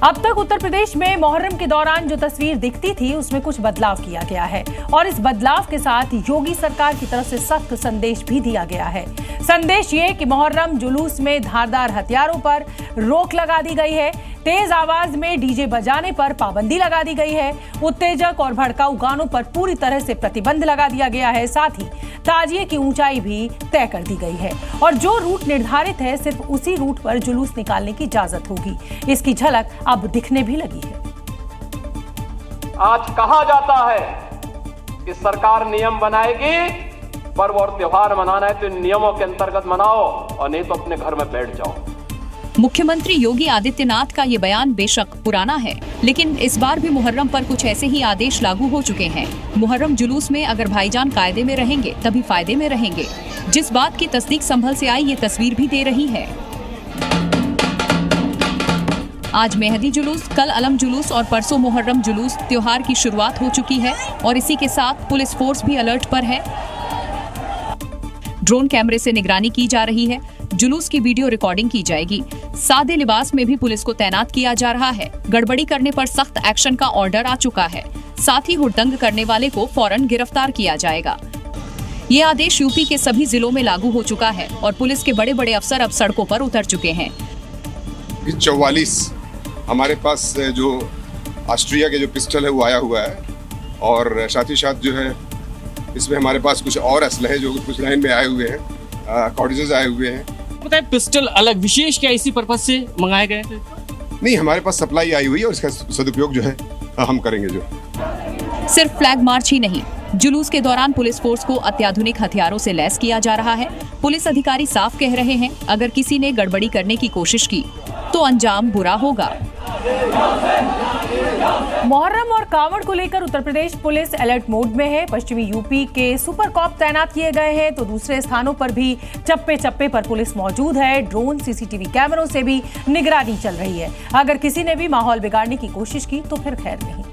अब तक उत्तर प्रदेश में मुहर्रम के दौरान जो तस्वीर दिखती थी उसमें कुछ बदलाव किया गया है और इस बदलाव के साथ योगी सरकार की तरफ से सख्त संदेश भी दिया गया है। संदेश ये कि मुहर्रम जुलूस में धारदार हथियारों पर रोक लगा दी गई है, तेज आवाज में डीजे बजाने पर पाबंदी लगा दी गई है, उत्तेजक और भड़काऊ गानों पर पूरी तरह से प्रतिबंध लगा दिया गया है। साथ ही ताजिए की ऊंचाई भी तय कर दी गई है और जो रूट निर्धारित है सिर्फ उसी रूट पर जुलूस निकालने की इजाजत होगी। इसकी झलक अब दिखने भी लगी है। आज कहा जाता है कि सरकार नियम बनाएगी, पर्व और त्योहार मनाना है तो इन नियमों के अंतर्गत मनाओ और नहीं तो अपने घर में बैठ जाओ। मुख्यमंत्री योगी आदित्यनाथ का ये बयान बेशक पुराना है, लेकिन इस बार भी मुहर्रम पर कुछ ऐसे ही आदेश लागू हो चुके हैं। मुहर्रम जुलूस में अगर भाईजान कायदे में रहेंगे तभी फायदे में रहेंगे। जिस बात की तस्दीक संभल से आई ये तस्वीर भी दे रही है। आज मेहंदी जुलूस, कल अलम जुलूस और परसों मुहर्रम जुलूस त्योहार की शुरुआत हो चुकी है और इसी के साथ पुलिस फोर्स भी अलर्ट पर है। ड्रोन कैमरे से निगरानी की जा रही है, जुलूस की वीडियो रिकॉर्डिंग की जाएगी। सादे लिबास में भी पुलिस को तैनात किया जा रहा है। गड़बड़ी करने पर सख्त एक्शन का ऑर्डर आ चुका है। साथ ही हुड़दंग करने वाले को फौरन गिरफ्तार किया जाएगा। ये आदेश यूपी के सभी जिलों में लागू हो चुका है और पुलिस के बड़े बड़े अफसर अब सड़कों पर उतर चुके हैं। 44 हमारे पास जो ऑस्ट्रिया के जो पिस्टल है वो आया हुआ है और साथ ही साथ जो है इसमें हमारे पास कुछ और असलहे जो कुछ लाइन में आए हुए हैं, कॉर्डिजेस आए हुए हैं। बताए पिस्टल अलग विशेष क्या इसी पर्पज से मंगाए गए थे? नहीं, हमारे पास सप्लाई आई हुई है और इसका सदुपयोग जो है हम करेंगे। जो सिर्फ फ्लैग मार्च ही नहीं, जुलूस के दौरान पुलिस फोर्स को अत्याधुनिक हथियारों से लैस किया जा रहा है। पुलिस अधिकारी साफ कह रहे हैं, अगर किसी ने गड़बड़ी करने की कोशिश की तो अंजाम बुरा होगा। मुहर्रम और कांवड़ को लेकर Uttar Pradesh police alert mode में है। पश्चिमी यूपी के सुपर कॉप तैनात किए गए हैं तो दूसरे स्थानों पर भी चप्पे चप्पे पर पुलिस मौजूद है। ड्रोन, सीसीटीवी कैमरों से भी निगरानी चल रही है। अगर किसी ने भी माहौल बिगाड़ने की कोशिश की तो फिर खैर नहीं।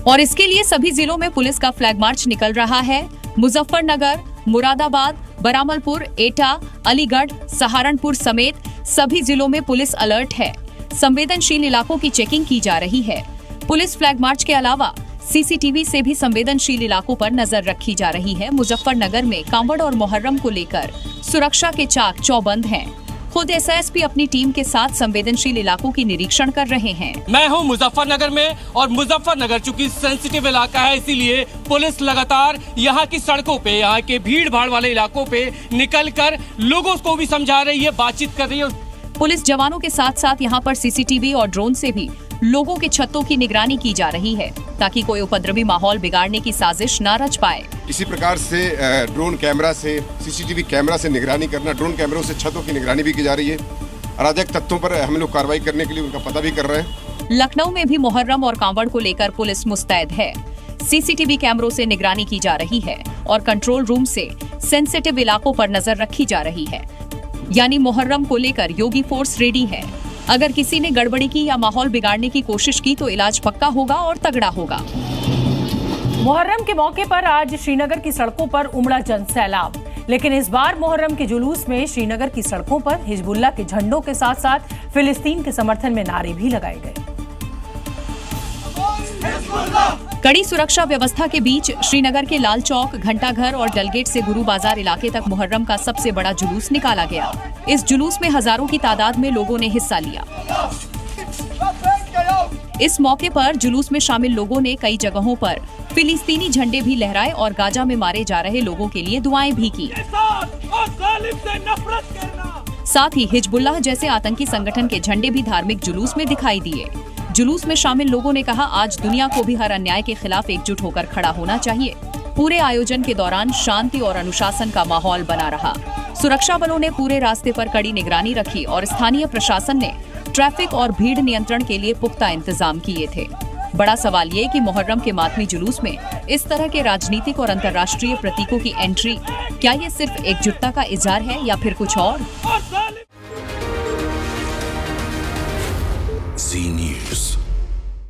और इसके लिए सभी जिलों में पुलिस का फ्लैग मार्च निकल रहा है। मुजफ्फरनगर, मुरादाबाद, बरामलपुर, एटा, अलीगढ़, सहारनपुर समेत सभी जिलों में पुलिस अलर्ट है। संवेदनशील इलाकों की चेकिंग की जा रही है। पुलिस फ्लैग मार्च के अलावा सीसीटीवी से भी संवेदनशील इलाकों पर नजर रखी जा रही है। मुजफ्फरनगर में कांवड़ और मुहर्रम को लेकर सुरक्षा के चाक चौबंद हैं। खुद एसएसपी अपनी टीम के साथ संवेदनशील इलाकों की निरीक्षण कर रहे हैं। मैं हूं मुजफ्फरनगर में और मुजफ्फरनगर चूंकि सेंसिटिव इलाका है, इसीलिए पुलिस लगातार यहां की सड़कों पे, यहां के भीड़ भाड़ वाले इलाकों पे निकलकर लोगों को भी समझा रही है, बातचीत कर रही है। पुलिस जवानों के साथ साथ यहां पर सीसीटीवी और ड्रोन से भी लोगों के छतों की निगरानी की जा रही है ताकि कोई उपद्रवी माहौल बिगाड़ने की साजिश न रच पाए। इसी प्रकार से ड्रोन कैमरा से, सीसीटीवी कैमरा से निगरानी करना, ड्रोन कैमरों से छतों की निगरानी भी की जा रही है। अराजक तत्वों पर हम लोग कार्रवाई करने के लिए उनका पता भी कर रहे हैं। लखनऊ में भी मुहर्रम और कांवड़ को लेकर पुलिस मुस्तैद है। सीसीटीवी कैमरों से निगरानी की जा रही है और कंट्रोल रूम से सेंसिटिव इलाकों पर नजर रखी जा रही है। यानी मुहर्रम को लेकर योगी फोर्स रेडी है। अगर किसी ने गड़बड़ी की या माहौल बिगाड़ने की कोशिश की तो इलाज पक्का होगा और तगड़ा होगा। मुहर्रम के मौके पर आज श्रीनगर की सड़कों पर उमड़ा जनसैलाब, लेकिन इस बार मुहर्रम के जुलूस में श्रीनगर की सड़कों पर हिजबुल्लाह के झंडों के साथ साथ फिलिस्तीन के समर्थन में नारे भी लगाए गए। कड़ी सुरक्षा व्यवस्था के बीच श्रीनगर के लाल चौक, घंटाघर और डलगेट से गुरु बाजार इलाके तक मुहर्रम का सबसे बड़ा जुलूस निकाला गया। इस जुलूस में हजारों की तादाद में लोगों ने हिस्सा लिया। इस मौके पर जुलूस में शामिल लोगों ने कई जगहों पर फिलिस्तीनी झंडे भी लहराए और गाजा में मारे जा रहे लोगों के लिए दुआएं भी की। साथ ही हिजबुल्लाह जैसे आतंकी संगठन के झंडे भी धार्मिक जुलूस में दिखाई दिए। जुलूस में शामिल लोगों ने कहा, आज दुनिया को भी हर अन्याय के खिलाफ एकजुट होकर खड़ा होना चाहिए। पूरे आयोजन के दौरान शांति और अनुशासन का माहौल बना रहा। सुरक्षा बलों ने पूरे रास्ते पर कड़ी निगरानी रखी और स्थानीय प्रशासन ने ट्रैफिक और भीड़ नियंत्रण के लिए पुख्ता इंतजाम किए थे। बड़ा सवाल ये कि मुहर्रम के मातमी जुलूस में इस तरह के राजनीतिक और अंतर्राष्ट्रीय प्रतीकों की एंट्री, क्या ये सिर्फ एकजुटता का इजहार है या फिर कुछ और?